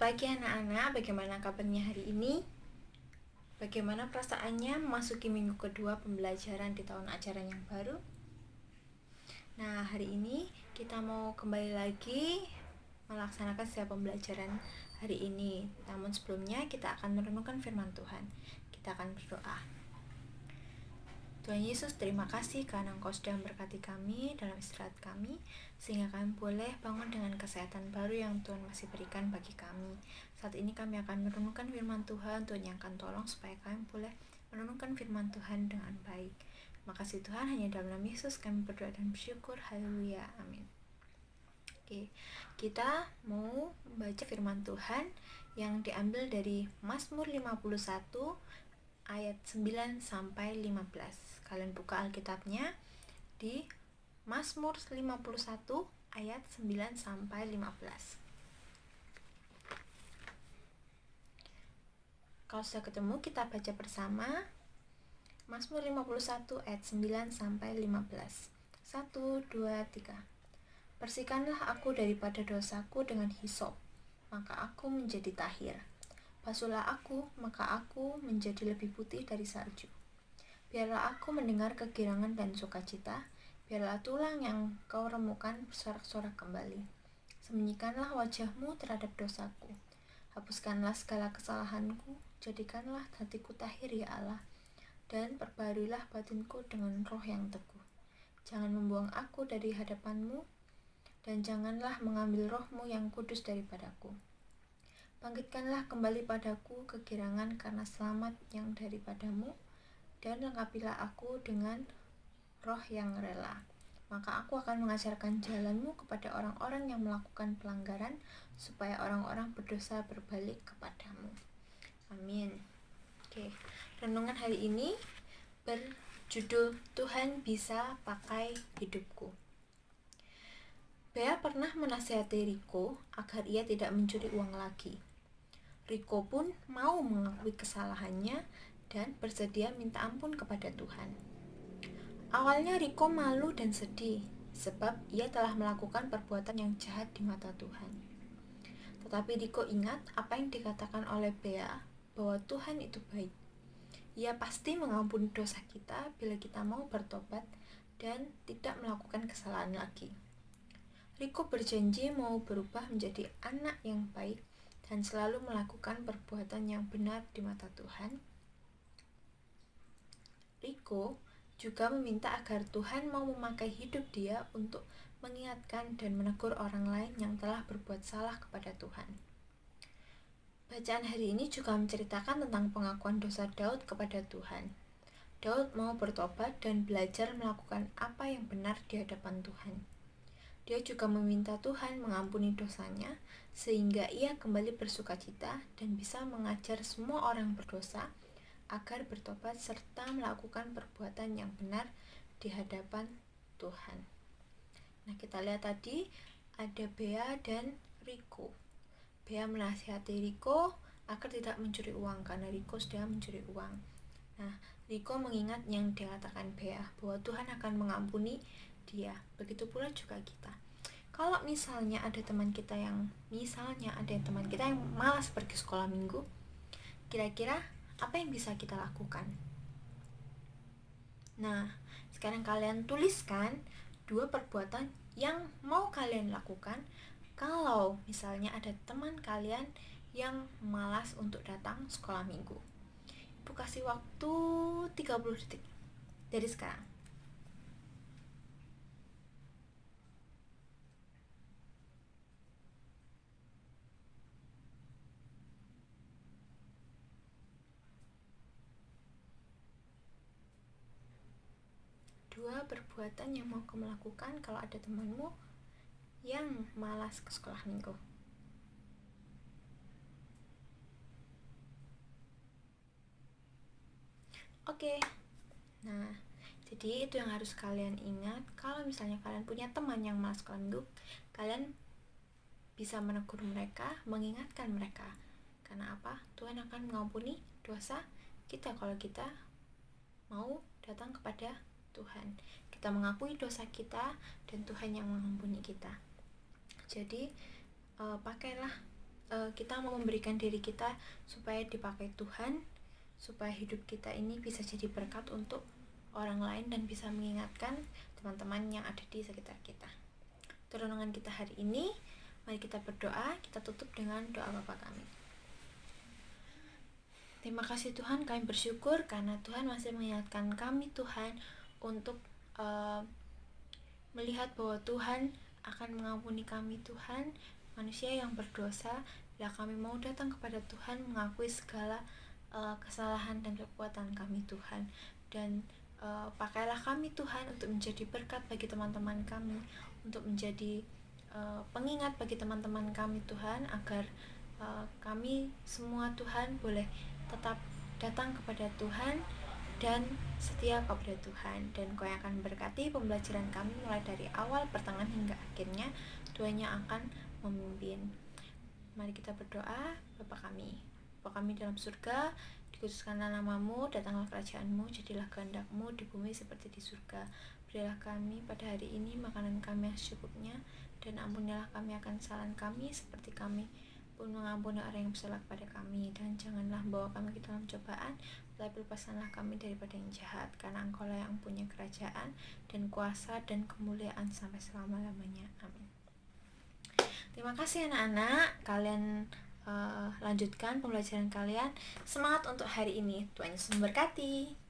pagi anak-anak, bagaimana kabarnya hari ini? Bagaimana perasaannya memasuki minggu kedua pembelajaran di tahun ajaran yang baru? Nah, hari ini kita mau kembali lagi melaksanakan setiap pembelajaran hari ini. Namun sebelumnya kita akan merenungkan firman Tuhan. Kita akan berdoa. Tuhan Yesus, terima kasih karena Engkau sudah memberkati kami dalam istirahat kami, sehingga kami boleh bangun dengan kesehatan baru yang Tuhan masih berikan bagi kami. Saat ini kami akan merenungkan firman Tuhan. Tuhan yang akan tolong supaya kami boleh merenungkan firman Tuhan dengan baik. Terima kasih Tuhan, hanya dalam nama Yesus kami berdoa dan bersyukur. Haleluya, amin. Oke, kita mau membaca firman Tuhan yang diambil dari Mazmur 51 ayat 9 sampai 15. Kalian buka Alkitabnya di Mazmur 51 ayat 9 sampai 15. Kalau sudah ketemu, kita baca bersama Mazmur 51 ayat 9 sampai 15. 1, 2, 3. Bersihkanlah aku daripada dosaku dengan hisop, maka aku menjadi tahir. Basuhlah aku, maka aku menjadi lebih putih dari salju. Biarlah aku mendengar kegirangan dan sukacita, biarlah tulang yang kau remukan bersorak-sorak kembali. Sembunyikanlah wajahmu terhadap dosaku, hapuskanlah segala kesalahanku, jadikanlah hatiku tahir ya Allah, dan perbaharuilah batinku dengan roh yang teguh. Jangan membuang aku dari hadapanmu, dan janganlah mengambil rohmu yang kudus daripadaku. Bangkitkanlah kembali padaku kegirangan karena selamat yang daripadamu, dan lengkapilah aku dengan roh yang rela. Maka aku akan mengajarkan jalanmu kepada orang-orang yang melakukan pelanggaran, supaya orang-orang berdosa berbalik kepadamu. Amin. Oke, renungan hari ini berjudul Tuhan bisa pakai hidupku. Bea pernah menasihati Riko agar ia tidak mencuri uang lagi. Riko pun mau mengakui kesalahannya dan bersedia minta ampun kepada Tuhan. Awalnya Riko malu dan sedih sebab ia telah melakukan perbuatan yang jahat di mata Tuhan. Tetapi Riko ingat apa yang dikatakan oleh Bea, bahwa Tuhan itu baik. Ia pasti mengampuni dosa kita bila kita mau bertobat dan tidak melakukan kesalahan lagi. Riko berjanji mau berubah menjadi anak yang baik dan selalu melakukan perbuatan yang benar di mata Tuhan. Riko juga meminta agar Tuhan mau memakai hidup dia untuk mengingatkan dan menegur orang lain yang telah berbuat salah kepada Tuhan. Bacaan hari ini juga menceritakan tentang pengakuan dosa Daud kepada Tuhan. Daud mau bertobat dan belajar melakukan apa yang benar di hadapan Tuhan. Dia juga meminta Tuhan mengampuni dosanya, sehingga ia kembali bersukacita dan bisa mengajar semua orang berdosa agar bertobat serta melakukan perbuatan yang benar di hadapan Tuhan. Nah, kita lihat tadi ada Bea dan Riko. Bea menasihati Riko agar tidak mencuri uang karena Riko sudah mencuri uang. Nah, Riko mengingat yang dikatakan Bea bahwa Tuhan akan mengampuni dia. Begitu pula juga kita. Kalau misalnya ada teman kita yang malas pergi sekolah minggu, kira-kira apa yang bisa kita lakukan? Nah, sekarang kalian tuliskan 2 perbuatan yang mau kalian lakukan kalau misalnya ada teman kalian yang malas untuk datang sekolah minggu. Ibu kasih waktu 30 detik dari sekarang. Dua perbuatan yang mau kamu lakukan kalau ada temanmu yang malas ke sekolah minggu. Oke. Nah, jadi itu yang harus kalian ingat. Kalau misalnya kalian punya teman yang malas sekolah minggu, kalian bisa menegur mereka, mengingatkan mereka. Karena apa? Tuhan akan mengampuni dosa kita kalau kita mau datang kepada Tuhan. Kita mengakui dosa kita dan Tuhan yang mengampuni kita. Jadi pakailah kita mau memberikan diri kita supaya dipakai Tuhan, supaya hidup kita ini bisa jadi berkat untuk orang lain dan bisa mengingatkan teman-teman yang ada di sekitar kita. Renungan kita hari ini, mari kita berdoa. Kita tutup dengan doa Bapa kami. Terima kasih Tuhan, kami bersyukur karena Tuhan masih mengingatkan kami Tuhan untuk melihat bahwa Tuhan akan mengampuni kami Tuhan, manusia yang berdosa. Bila kami mau datang kepada Tuhan, mengakui segala kesalahan dan kekuatan kami Tuhan, dan pakailah kami Tuhan untuk menjadi berkat bagi teman-teman kami, untuk menjadi pengingat bagi teman-teman kami Tuhan, agar kami semua Tuhan boleh tetap datang kepada Tuhan dan setia kepada Tuhan, dan Kau yang akan berkati pembelajaran kami mulai dari awal, pertengahan hingga akhirnya. Tuhan yang akan memimpin. Mari kita berdoa. Bapa kami dalam surga, dikuduskanlah nama-Mu, datanglah kerajaan-Mu, jadilah kehendak-Mu di bumi seperti di surga. Berilah kami pada hari ini makanan kami yang secukupnya, dan ampunilah kami akan kesalahan kami seperti kami pun mengampuni orang yang bersalah kepada kami, dan janganlah membawa kami ke dalam cobaan, tetapi lepaskanlah kami daripada yang jahat, karena Engkau-lah yang punya kerajaan dan kuasa dan kemuliaan sampai selama-lamanya. Amin. Terima kasih anak-anak, kalian lanjutkan pembelajaran kalian. Semangat untuk hari ini. Tuhan Yesus memberkati.